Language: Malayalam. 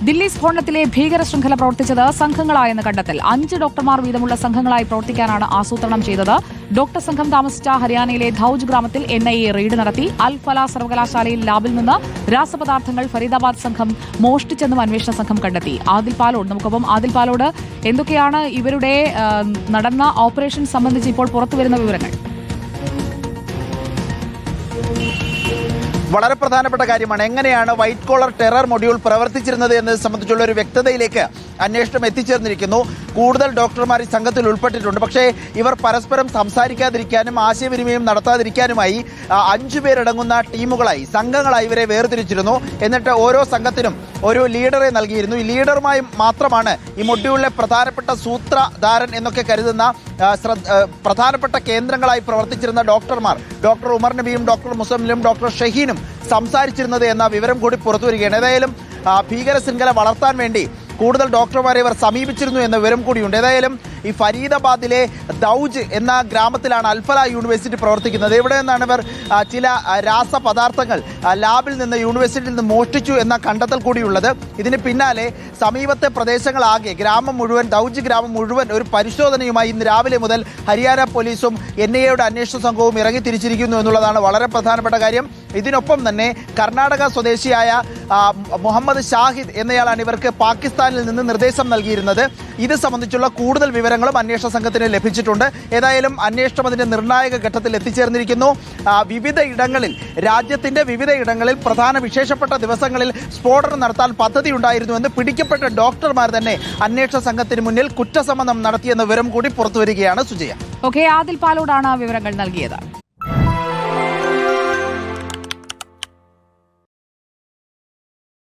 ദില്ലി സ്ഫോടനത്തിലെ ഭീകര ശൃംഖല പ്രവർത്തിച്ചത് സംഘങ്ങളായെന്ന് കണ്ടെത്തൽ 5 ഡോക്ടർമാർ വീതമുള്ള സംഘങ്ങളായി പ്രവർത്തിക്കാനാണ് ആസൂത്രണം ചെയ്തത്. ഡോക്ടർ സംഘം താമസിച്ച ഹരിയാനയിലെ ധൌജ് ഗ്രാമത്തിൽ NIA റെയ്ഡ് നടത്തി. അൽ ഫല സർവകലാശാലയിൽ ലാബിൽ നിന്ന് രാസപദാർത്ഥങ്ങൾ ഫരീദാബാദ് സംഘം മോഷ്ടിച്ചെന്നും അന്വേഷണ സംഘം കണ്ടെത്തി. ആദിൽ പാലോട് നമുക്കൊപ്പം. ആദിൽ പാലോട്, എന്തൊക്കെയാണ് ഇവരുടെ നടന്ന ഓപ്പറേഷൻ സംബന്ധിച്ച് ഇപ്പോൾ പുറത്തുവരുന്ന വിവരങ്ങൾ? വളരെ പ്രധാനപ്പെട്ട കാര്യമാണ്. എങ്ങനെയാണ് വൈറ്റ് കോളർ ടെറർ മൊഡ്യൂൾ പ്രവർത്തിച്ചിരുന്നത് എന്നത് സംബന്ധിച്ചുള്ള ഒരു വ്യക്തതയിലേക്ക് അന്വേഷണം എത്തിച്ചേർന്നിരിക്കുന്നു. കൂടുതൽ ഡോക്ടർമാർ ഈ സംഘത്തിൽ ഉൾപ്പെട്ടിട്ടുണ്ട്. പക്ഷേ ഇവർ പരസ്പരം സംസാരിക്കാതിരിക്കാനും ആശയവിനിമയം നടത്താതിരിക്കാനുമായി 5 പേരടങ്ങുന്ന ടീമുകളായി, സംഘങ്ങളായി ഇവരെ വേർതിരിച്ചിരുന്നു. എന്നിട്ട് ഓരോ സംഘത്തിനും ഒരു ലീഡറെ നൽകിയിരുന്നു. ഈ ലീഡറുമായി മാത്രമാണ് ഈ മൊഡ്യൂളിലെ പ്രധാനപ്പെട്ട സൂത്രധാരൻ എന്നൊക്കെ കരുതുന്ന പ്രധാനപ്പെട്ട കേന്ദ്രങ്ങളായി പ്രവർത്തിച്ചിരുന്ന ഡോക്ടർമാർ, ഡോക്ടർ ഉമർ നബിയും ഡോക്ടർ മുസമ്മിലും ഡോക്ടർ ഷഹീനും സംസാരിച്ചിരുന്നത് എന്ന വിവരം കൂടി പുറത്തുവരികയാണ്. ഏതായാലും ഭീകര ശൃംഖല വളർത്താൻ വേണ്ടി കൂടുതൽ ഡോക്ടർമാരെ ഇവർ സമീപിച്ചിരുന്നു എന്ന വിവരം കൂടിയുണ്ട്. ഏതായാലും ഈ ഫരീദാബാദിലെ ദൌജ് എന്ന ഗ്രാമത്തിലാണ് അൽഫല യൂണിവേഴ്സിറ്റി പ്രവർത്തിക്കുന്നത്. ഇവിടെ നിന്നാണ് ഇവർ ചില രാസപദാർത്ഥങ്ങൾ ലാബിൽ നിന്ന് യൂണിവേഴ്സിറ്റിയിൽ നിന്ന് മോഷ്ടിച്ചു എന്ന കണ്ടെത്തൽ കൂടിയുള്ളത്. ഇതിന് പിന്നാലെ സമീപത്തെ പ്രദേശങ്ങളാകെ, ഗ്രാമം മുഴുവൻ, ദൌജ് ഗ്രാമം മുഴുവൻ ഒരു പരിശോധനയുമായി ഇന്ന് രാവിലെ മുതൽ ഹരിയാന പോലീസും NIAയുടെ അന്വേഷണ സംഘവും ഇറങ്ങി തിരിച്ചിരിക്കുന്നു എന്നുള്ളതാണ് വളരെ പ്രധാനപ്പെട്ട കാര്യം. ഇതിനൊപ്പം തന്നെ കർണാടക സ്വദേശിയായ മുഹമ്മദ് ഷാഹിദ് എന്നയാളാണ് ഇവർക്ക് പാകിസ്ഥാനിൽ നിന്ന് നിർദ്ദേശം നൽകിയിരുന്നത്. ഇത് സംബന്ധിച്ചുള്ള കൂടുതൽ വിവരങ്ങളും അന്വേഷണ സംഘത്തിന് ലഭിച്ചിട്ടുണ്ട്. ഏതായാലും അന്വേഷണം അതിന്റെ നിർണായക ഘട്ടത്തിൽ എത്തിച്ചേർന്നിരിക്കുന്നു. വിവിധ ഇടങ്ങളിൽ, രാജ്യത്തിന്റെ വിവിധ ഇടങ്ങളിൽ പ്രധാന വിശേഷപ്പെട്ട ദിവസങ്ങളിൽ സ്ഫോടനം നടത്താൻ പദ്ധതിയുണ്ടായിരുന്നുവെന്ന് പിടിക്കപ്പെട്ട ഡോക്ടർമാർ തന്നെ അന്വേഷണ സംഘത്തിന് മുന്നിൽ കുറ്റസമ്മതം നടത്തിയെന്ന വിവരം കൂടി പുറത്തുവരികയാണ്. സുജയ. ആദിൽ പാലോടാണ് വിവരങ്ങൾ നൽകിയത്.